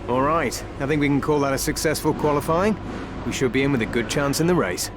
All right, I think we can call that a successful qualifying. We should be in with a good chance in the race.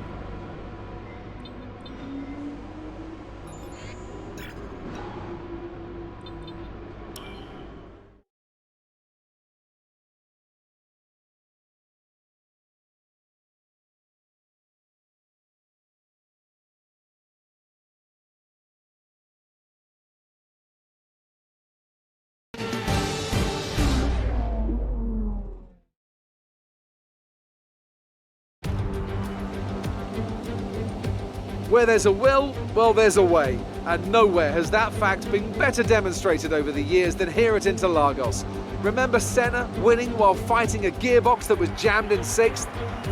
Where there's a will, well, there's a way. And nowhere has that fact been better demonstrated over the years than here at Interlagos. Remember Senna winning while fighting a gearbox that was jammed in 6th?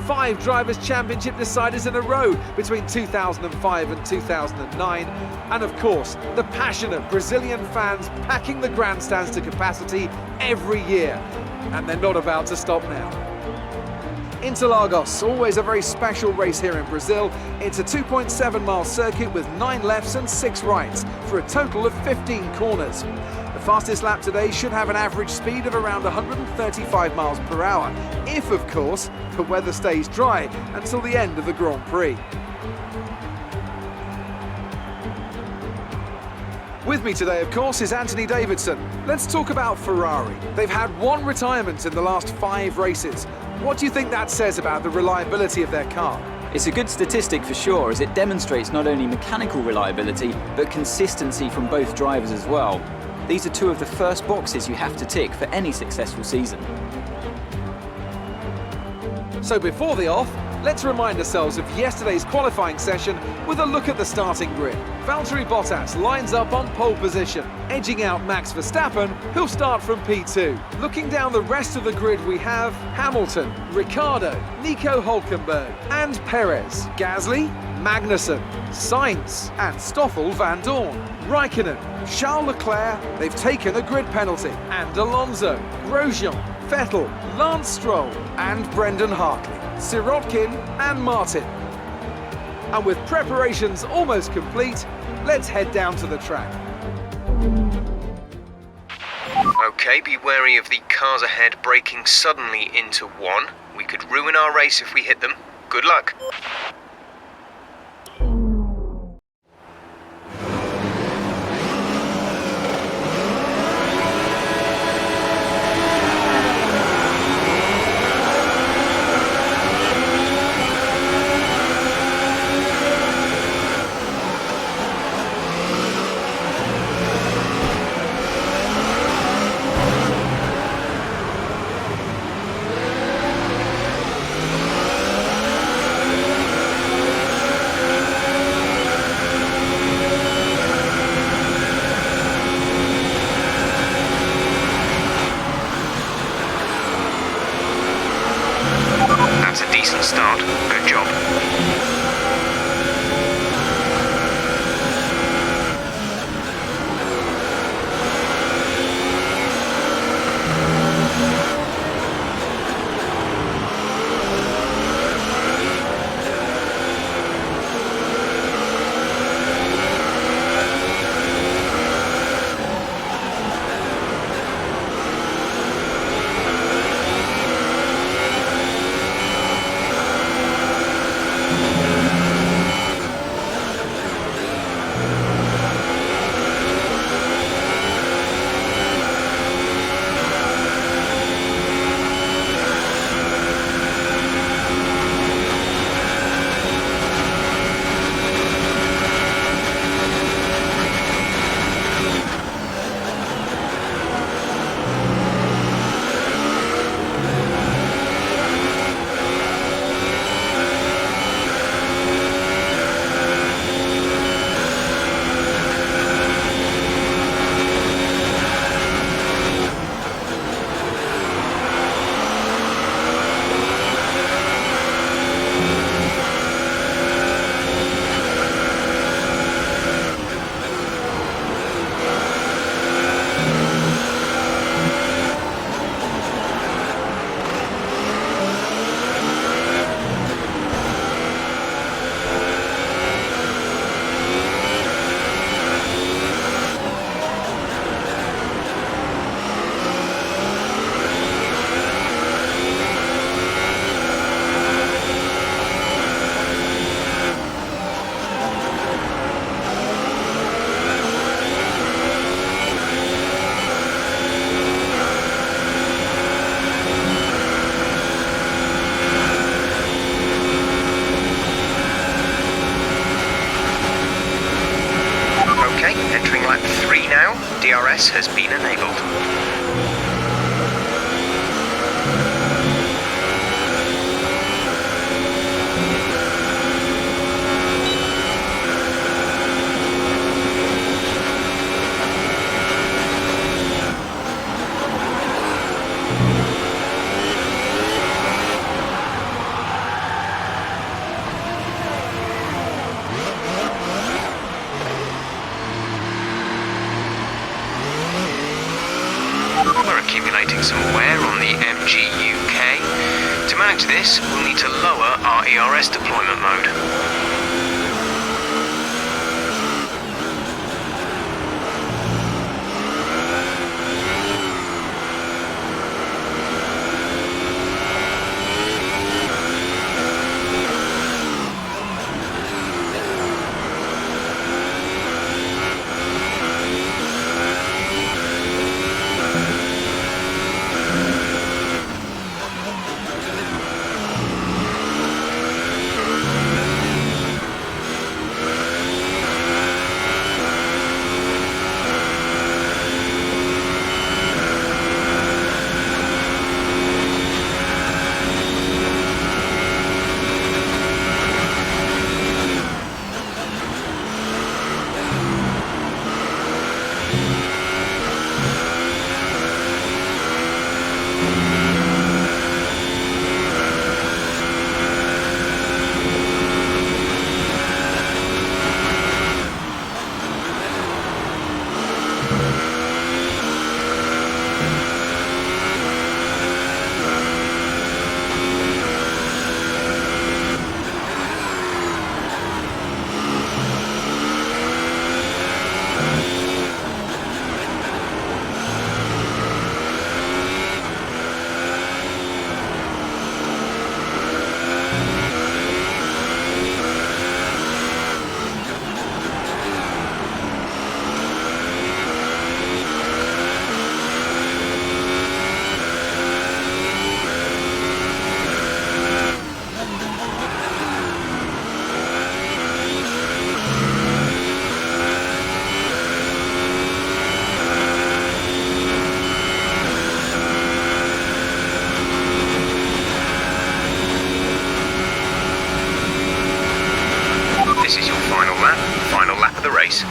5 Drivers' Championship deciders in a row between 2005 and 2009. And of course, the passionate Brazilian fans packing the grandstands to capacity every year. And they're not about to stop now. Interlagos, always a very special race here in Brazil. It's a 2.7-mile circuit with 9 lefts and 6 rights for a total of 15 corners. The fastest lap today should have an average speed of around 135 miles per hour, if, of course, the weather stays dry until the end of the Grand Prix. With me today, of course, is Anthony Davidson. Let's talk about Ferrari. They've had 1 retirement in the last 5 races. What do you think that says about the reliability of their car? It's a good statistic for sure, as it demonstrates not only mechanical reliability, but consistency from both drivers as well. These are 2 of the first boxes you have to tick for any successful season. So before the off, let's remind ourselves of yesterday's qualifying session with a look at the starting grid. Valtteri Bottas lines up on pole position, edging out Max Verstappen, who'll start from P2. Looking down the rest of the grid, we have Hamilton, Ricciardo, Nico Hülkenberg and Perez, Gasly, Magnussen, Sainz and Stoffel van Dorn, Raikkonen, Charles Leclerc, they've taken a grid penalty, and Alonso, Grosjean, Vettel, Lance Stroll and Brendan Hartley, Sirotkin and Martin. And with preparations almost complete, let's head down to the track. Okay, be wary of the cars ahead braking suddenly into 1. We could ruin our race if we hit them. Good luck. That's a decent start. Good job. access has been enabled. We're accumulating some wear on the MGUK. To manage this, we'll need to lower our ERS deployment mode. This is your final lap of the race.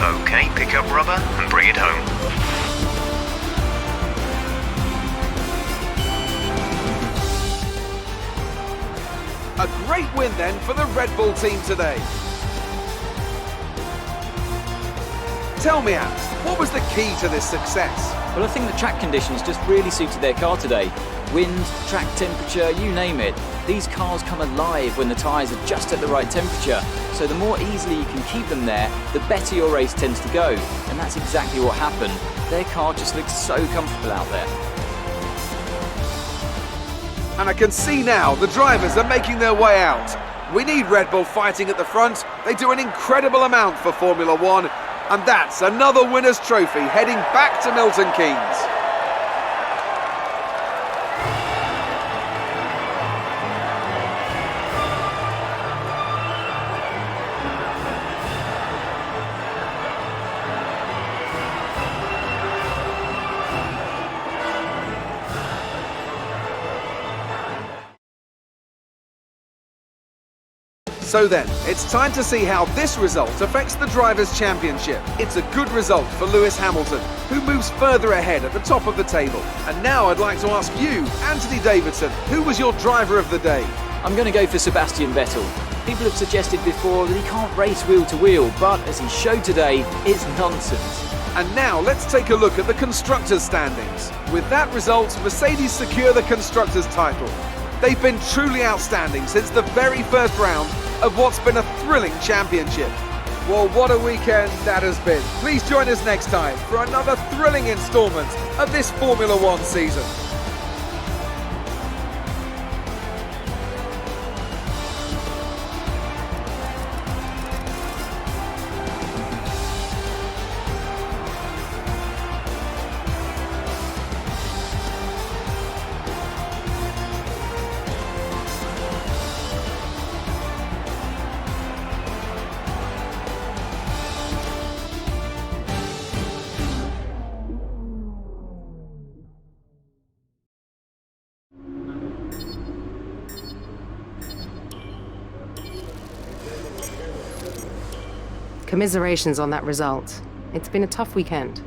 Okay, pick up rubber and bring it home. A great win then for the Red Bull team today. Tell me, Alex, what was the key to this success? Well, I think the track conditions just really suited their car today. Wind, track temperature, you name it. These cars come alive when the tyres are just at the right temperature. So the more easily you can keep them there, the better your race tends to go. And that's exactly what happened. Their car just looked so comfortable out there. And I can see now the drivers are making their way out. We need Red Bull fighting at the front. They do an incredible amount for Formula One. And that's another winner's trophy heading back to Milton Keynes. So then, it's time to see how this result affects the Drivers' Championship. It's a good result for Lewis Hamilton, who moves further ahead at the top of the table. And now I'd like to ask you, Anthony Davidson, who was your driver of the day? I'm going to go for Sebastian Vettel. People have suggested before that he can't race wheel to wheel, but as he showed today, it's nonsense. And now let's take a look at the Constructors' standings. With that result, Mercedes secure the Constructors' title. They've been truly outstanding since the very first round of what's been a thrilling championship. Well, what a weekend that has been. Please join us next time for another thrilling instalment of this Formula One season. Commiserations on that result. It's been a tough weekend.